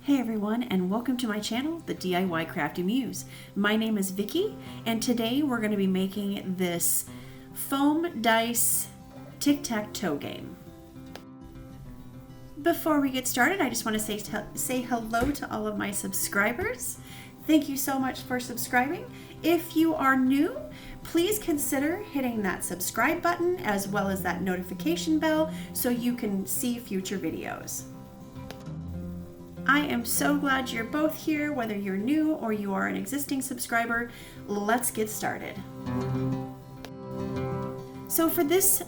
Hey everyone, and welcome to my channel, the DIY Crafty Muse. My name is Vicky, and today we're going to be making this foam dice Tic Tac Toe game. Before we get started, I just want to say hello to all of my subscribers. Thank you so much for subscribing. If you are new, please consider hitting that subscribe button as well as that notification bell so you can see future videos. I am so glad you're both here, whether you're new or you are an existing subscriber. Let's get started. So for this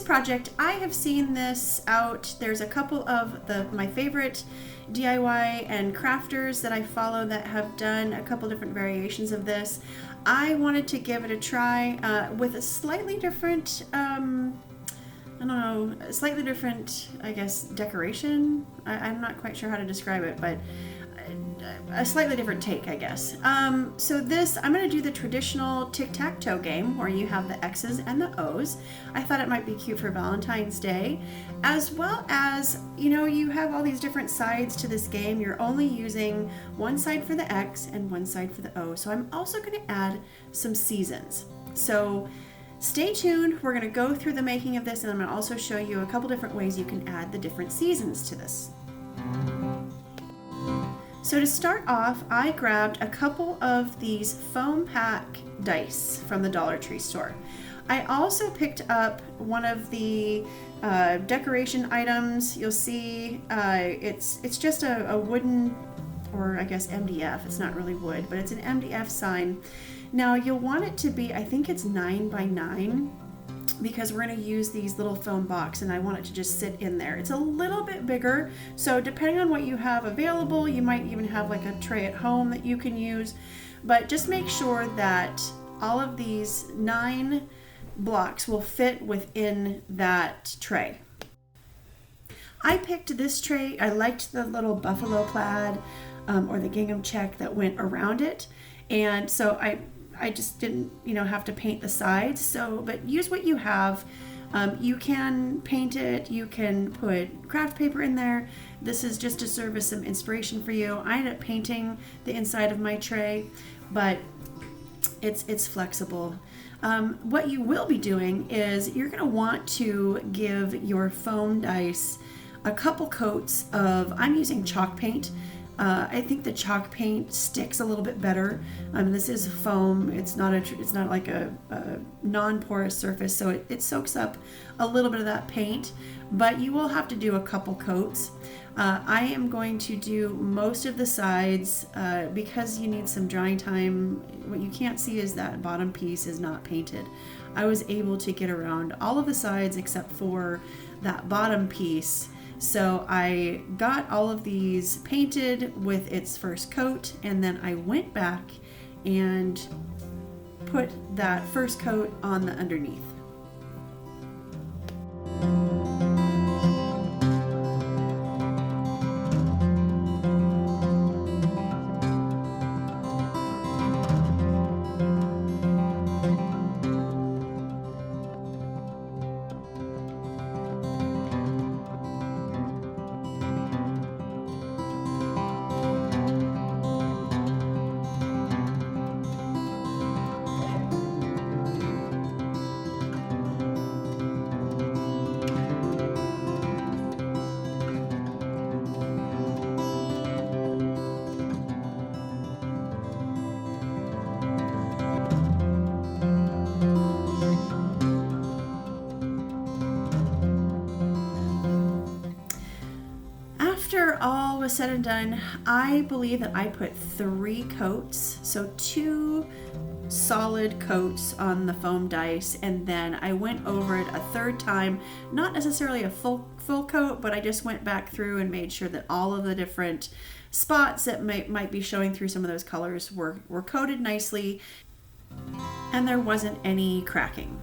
project, I have seen this out. There's a couple of my favorite DIY and crafters that I follow that have done a couple different variations of this. I wanted to give it a try with a slightly different slightly different, I guess, decoration. I'm not quite sure how to describe it, but a slightly different take, I guess. So this, I'm going to do the traditional Tic Tac Toe game where you have the X's and the O's. I thought it might be cute for Valentine's Day, as well as, you have all these different sides to this game. You're only using one side for the X and one side for the O. So I'm also going to add some seasons. So stay tuned. We're going to go through the making of this, and I'm going to also show you a couple different ways you can add the different seasons to this. So to start off, I grabbed a couple of these foam pack dice from the Dollar Tree store. I also picked up one of the decoration items. You'll see it's just a wooden, or I guess MDF. It's not really wood, but it's an MDF sign. Now you'll want it to be, I think it's 9 by 9, because we're going to use these little foam box, and I want it to just sit in there. It's a little bit bigger, so depending on what you have available, you might even have like a tray at home that you can use, but just make sure that all of these 9 blocks will fit within that tray. I picked this tray. I liked the little buffalo plaid or the gingham check that went around it, and so I just didn't, have to paint the sides. But use what you have. You can paint it. You can put craft paper in there. This is just to serve as some inspiration for you. I ended up painting the inside of my tray, but it's flexible. What you will be doing is you're going to want to give your foam dice a couple coats of, I'm using chalk paint. I think the chalk paint sticks a little bit better. This is foam. It's not like a non-porous surface, so it soaks up a little bit of that paint, but you will have to do a couple coats. I am going to do most of the sides because you need some drying time. What you can't see is that bottom piece is not painted. I was able to get around all of the sides except for that bottom piece. So I got all of these painted with its first coat, and then I went back and put that first coat on the underneath. After all was said and done, I believe that I put 3 coats, so 2 solid coats on the foam dice, and then I went over it a third time, not necessarily a full coat, but I just went back through and made sure that all of the different spots that might be showing through some of those colors were coated nicely, and there wasn't any cracking.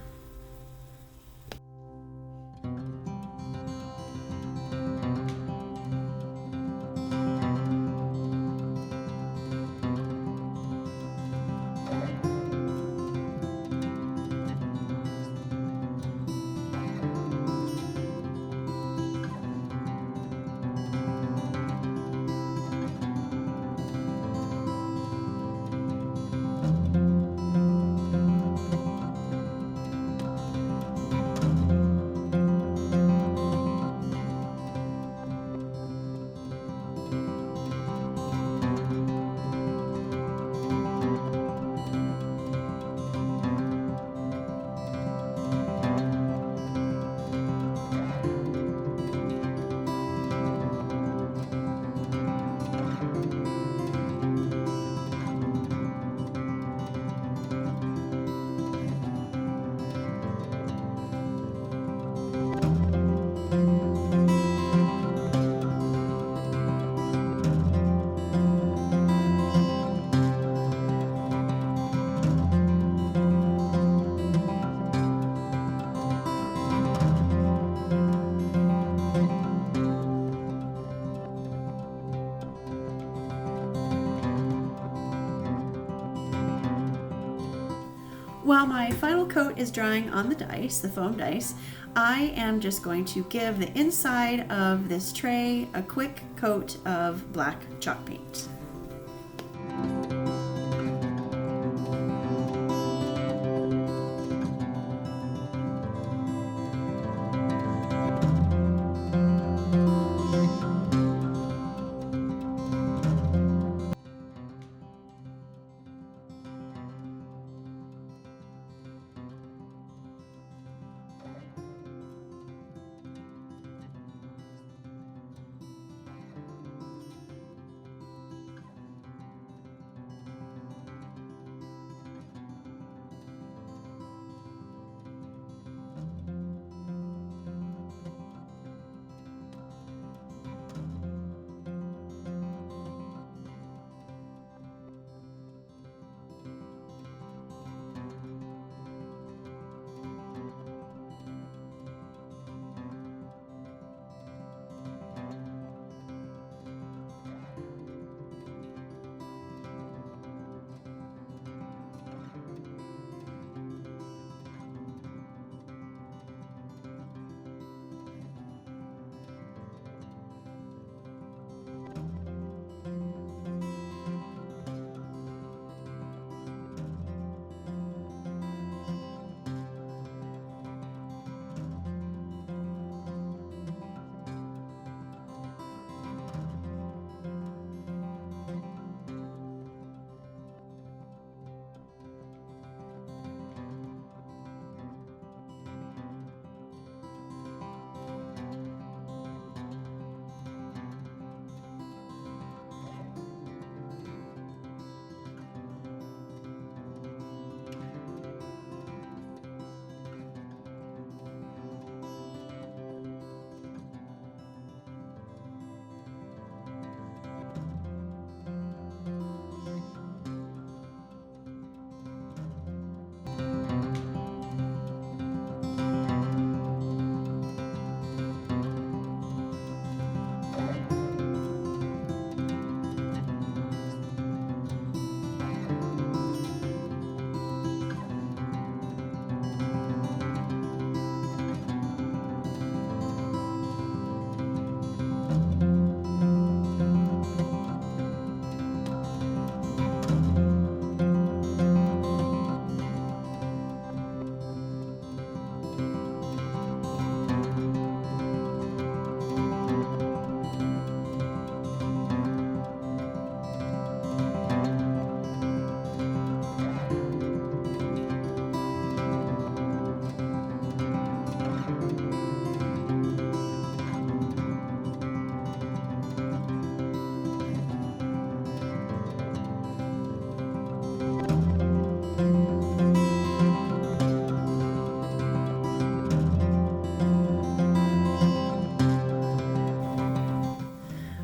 while my final coat is drying on the dice, the foam dice, I am just going to give the inside of this tray a quick coat of black chalk paint.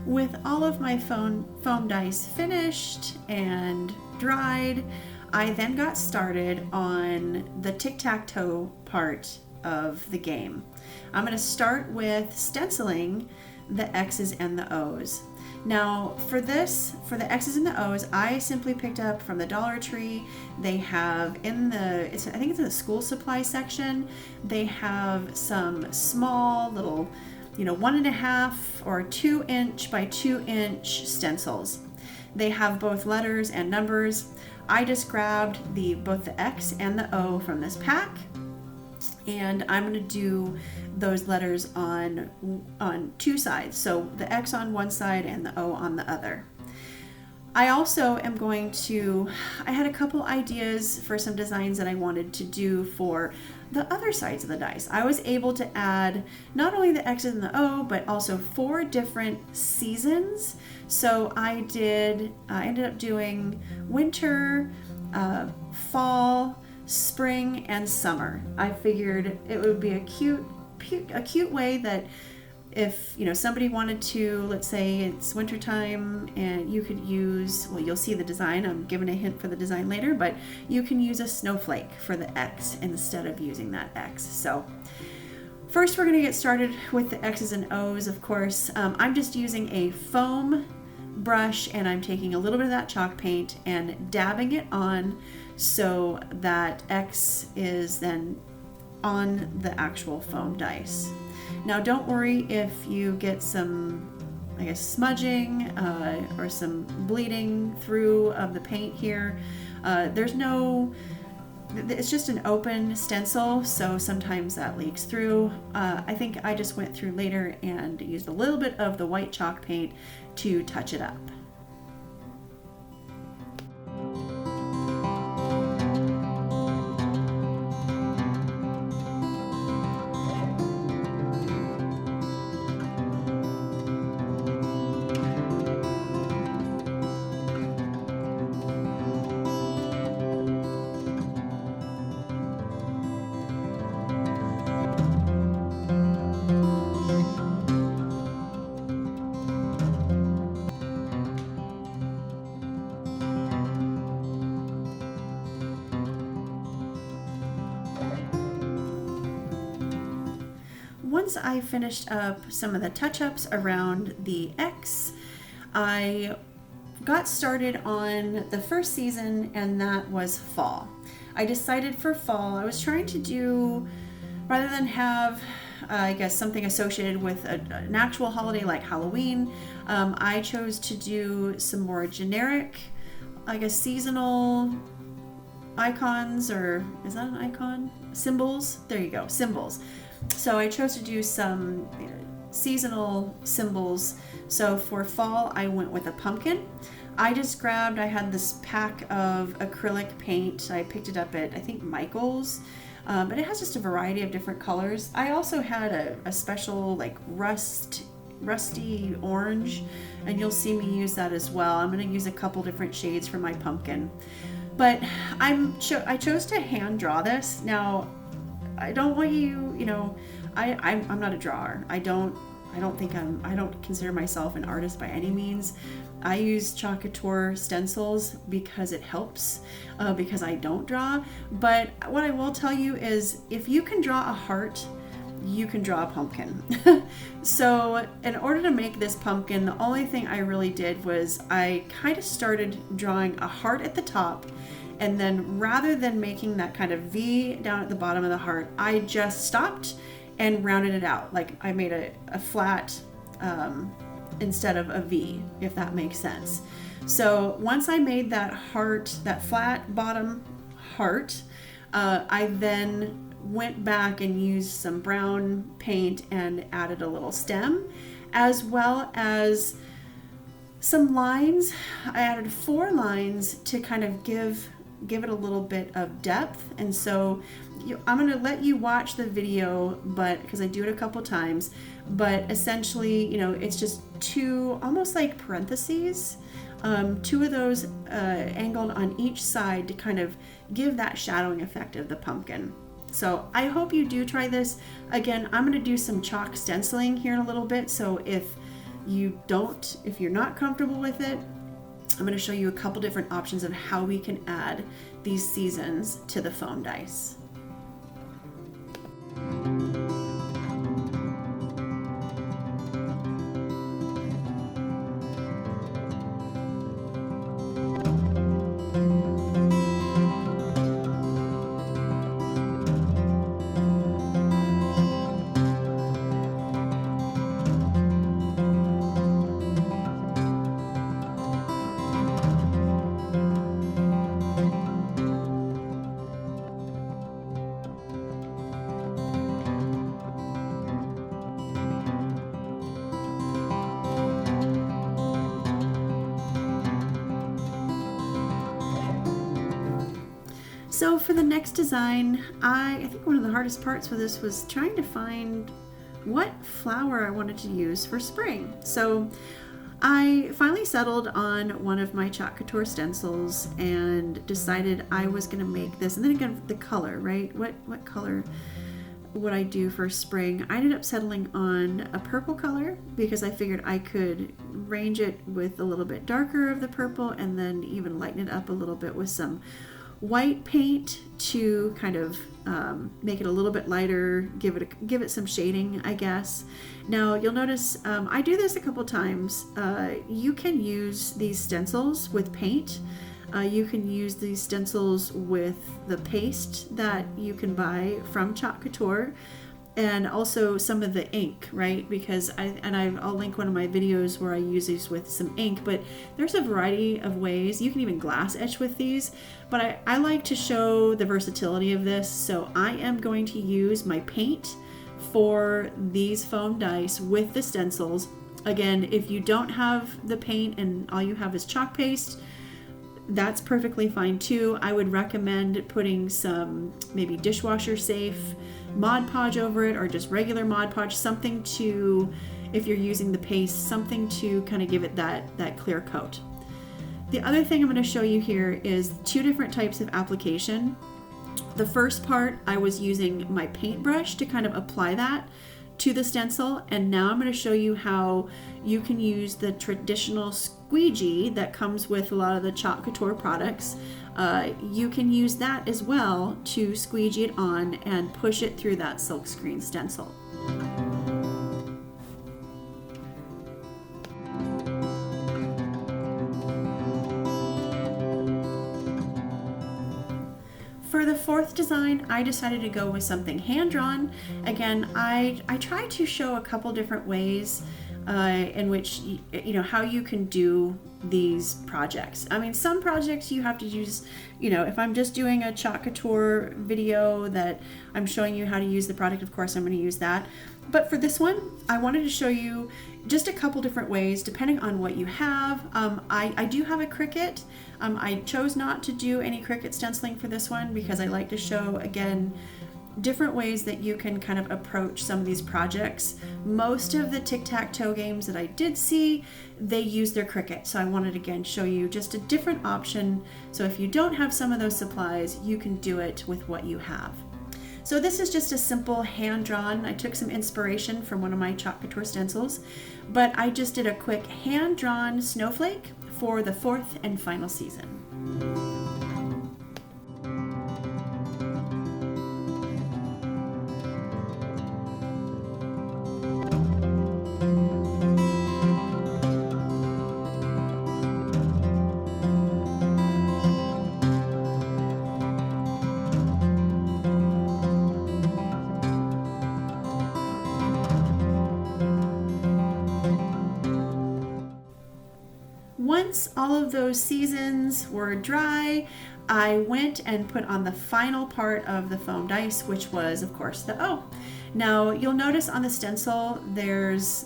With all of my foam dice finished and dried, I then got started on the Tic Tac Toe part of the game. I'm going to start with stenciling the X's and the O's. Now for this, for the X's and the O's, I simply picked up from the Dollar Tree. They have in the, I think it's in the school supply section, they have some small little, 1.5 or 2 inch by 2 inch stencils. They have both letters and numbers. I just grabbed both the X and the O from this pack, and I'm going to do those letters on two sides. So the X on one side and the O on the other. I also am going to, I had a couple ideas for some designs that I wanted to do for the other sides of the dice. I was able to add not only the X's and the O, but also 4 different seasons. So I ended up doing winter, fall, spring, and summer. I figured it would be a cute way that if somebody wanted to, let's say it's wintertime and you could use, well, you'll see the design, I'm giving a hint for the design later, but you can use a snowflake for the X instead of using that X. So first we're going to get started with the X's and O's, of course. I'm just using a foam brush and I'm taking a little bit of that chalk paint and dabbing it on so that X is then on the actual foam dice. Now don't worry if you get some, I guess, smudging or some bleeding through of the paint here. It's just an open stencil, so sometimes that leaks through. I think I just went through later and used a little bit of the white chalk paint to touch it up. Once I finished up some of the touch-ups around the X, I got started on the first season, and that was fall. I decided for fall, I was trying to do, rather than have, I guess, something associated with an actual holiday like Halloween, I chose to do some more generic, I guess, seasonal icons, or is that an icon? Symbols? There you go, symbols. So I chose to do some seasonal symbols. So for fall, I went with a pumpkin. I had this pack of acrylic paint. I picked it up at, I think, Michael's, but it has just a variety of different colors. I also had a special like rusty orange, and you'll see me use that as well. I'm going to use a couple different shades for my pumpkin. But I chose to hand draw this. Now, I don't want I'm not a drawer. I don't consider myself an artist by any means. I use Couture stencils because it helps, because I don't draw. But what I will tell you is, if you can draw a heart, you can draw a pumpkin. So in order to make this pumpkin, the only thing I really did was I kind of started drawing a heart at the top, and then rather than making that kind of V down at the bottom of the heart, I just stopped and rounded it out. Like I made a flat instead of a V, if that makes sense. So once I made that heart, that flat bottom heart, I then went back and used some brown paint and added a little stem, as well as some lines. I added 4 lines to kind of give it a little bit of depth. And so I'm going to let you watch the video, but because I do it a couple times, but essentially, it's just 2 almost like parentheses, 2 of those angled on each side to kind of give that shadowing effect of the pumpkin. So I hope you do try this. Again, I'm going to do some chalk stenciling here in a little bit. So if you're not comfortable with it, I'm going to show you a couple different options of how we can add these seasons to the foam dice. So for the next design, I think one of the hardest parts for this was trying to find what flower I wanted to use for spring. So I finally settled on one of my Couture stencils and decided I was going to make this. And then again, the color, right? What color would I do for spring? I ended up settling on a purple color because I figured I could range it with a little bit darker of the purple and then even lighten it up a little bit with some white paint to kind of make it a little bit lighter, give it some shading, I guess. Now you'll notice I do this a couple times. You can use these stencils with paint. You can use these stencils with the paste that you can buy from Couture, and also some of the ink, right? Because I'll link one of my videos where I use these with some ink, but there's a variety of ways. You can even glass etch with these, but I like to show the versatility of this. So I am going to use my paint for these foam dice with the stencils. Again, if you don't have the paint and all you have is chalk paste, that's perfectly fine too. I would recommend putting some maybe dishwasher safe Mod Podge over it, or just regular Mod Podge, something to, if you're using the paste, something to kind of give it that clear coat. The other thing I'm going to show you here is two different types of application. The first part, I was using my paintbrush to kind of apply that to the stencil, and now I'm going to show you how you can use the traditional squeegee that comes with a lot of the Couture products. You can use that as well to squeegee it on and push it through that silkscreen stencil. For the fourth design, I decided to go with something hand-drawn. Again, I try to show a couple different ways in which, how you can do these projects. I mean, some projects you have to use, if I'm just doing a Couture video that I'm showing you how to use the product, of course I'm going to use that. But for this one, I wanted to show you just a couple different ways depending on what you have. I do have a Cricut. I chose not to do any Cricut stenciling for this one because I like to show, again, different ways that you can kind of approach some of these projects. Most of the Tic Tac Toe games that I did see, they use their Cricut. So I wanted to again show you just a different option. So if you don't have some of those supplies, you can do it with what you have. So this is just a simple hand-drawn. I took some inspiration from one of my Couture stencils, but I just did a quick hand-drawn snowflake for the fourth and final season. Once all of those seasons were dry, I went and put on the final part of the foam dice, which was, of course, the O. Now, you'll notice on the stencil, there's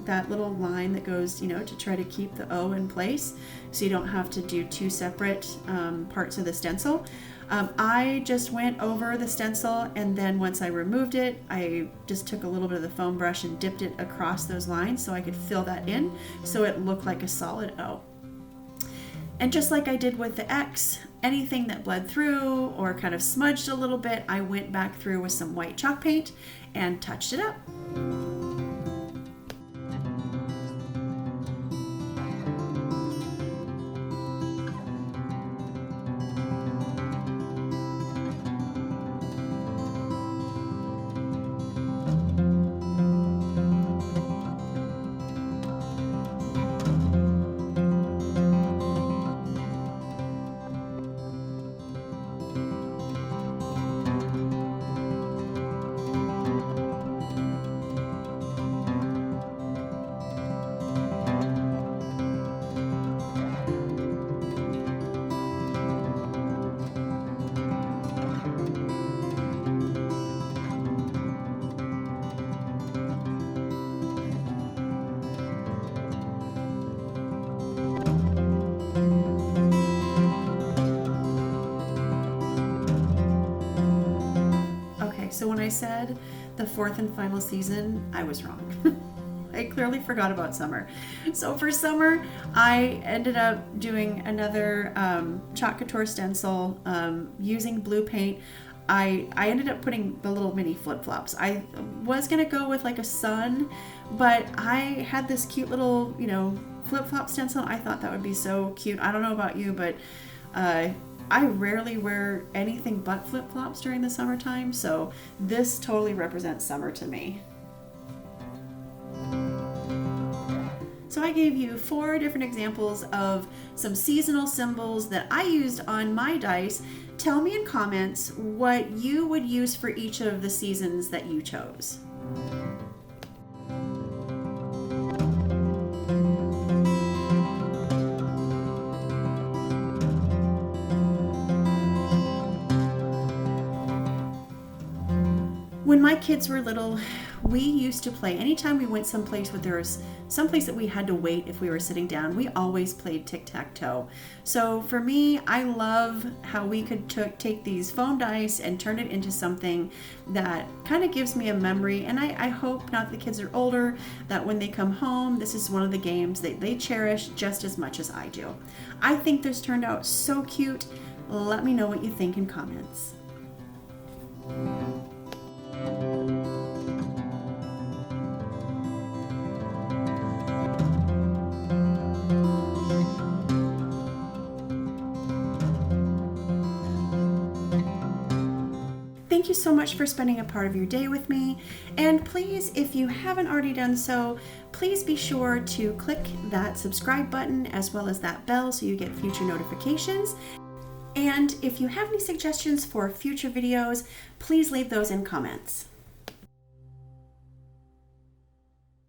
that little line that goes, to try to keep the O in place, so you don't have to do two separate parts of the stencil. I just went over the stencil, and then once I removed it, I just took a little bit of the foam brush and dipped it across those lines so I could fill that in so it looked like a solid O. And just like I did with the X, anything that bled through or kind of smudged a little bit, I went back through with some white chalk paint and touched it up. So when I said the fourth and final season, I was wrong. I clearly forgot about summer. So for summer, I ended up doing another Couture stencil using blue paint. I ended up putting the little mini flip-flops. I was gonna go with like a sun, but I had this cute little, flip-flop stencil. I thought that would be so cute. I don't know about you, but I rarely wear anything but flip-flops during the summertime, so this totally represents summer to me. So I I gave you 4 different examples of some seasonal symbols that I used on my dice. Tell me in comments what you would use for each of the seasons that you chose. When my kids were little, we used to play. Anytime we went someplace where there was someplace that we had to wait if we were sitting down, we always played Tic Tac Toe. So for me, I love how we could take these foam dice and turn it into something that kind of gives me a memory. And I hope now that the kids are older, that when they come home, this is one of the games that they cherish just as much as I do. I think this turned out so cute. Let me know what you think in comments. Thank you so much for spending a part of your day with me. And please, if you haven't already done so, please be sure to click that subscribe button as well as that bell so you get future notifications. And if you have any suggestions for future videos, please leave those in comments.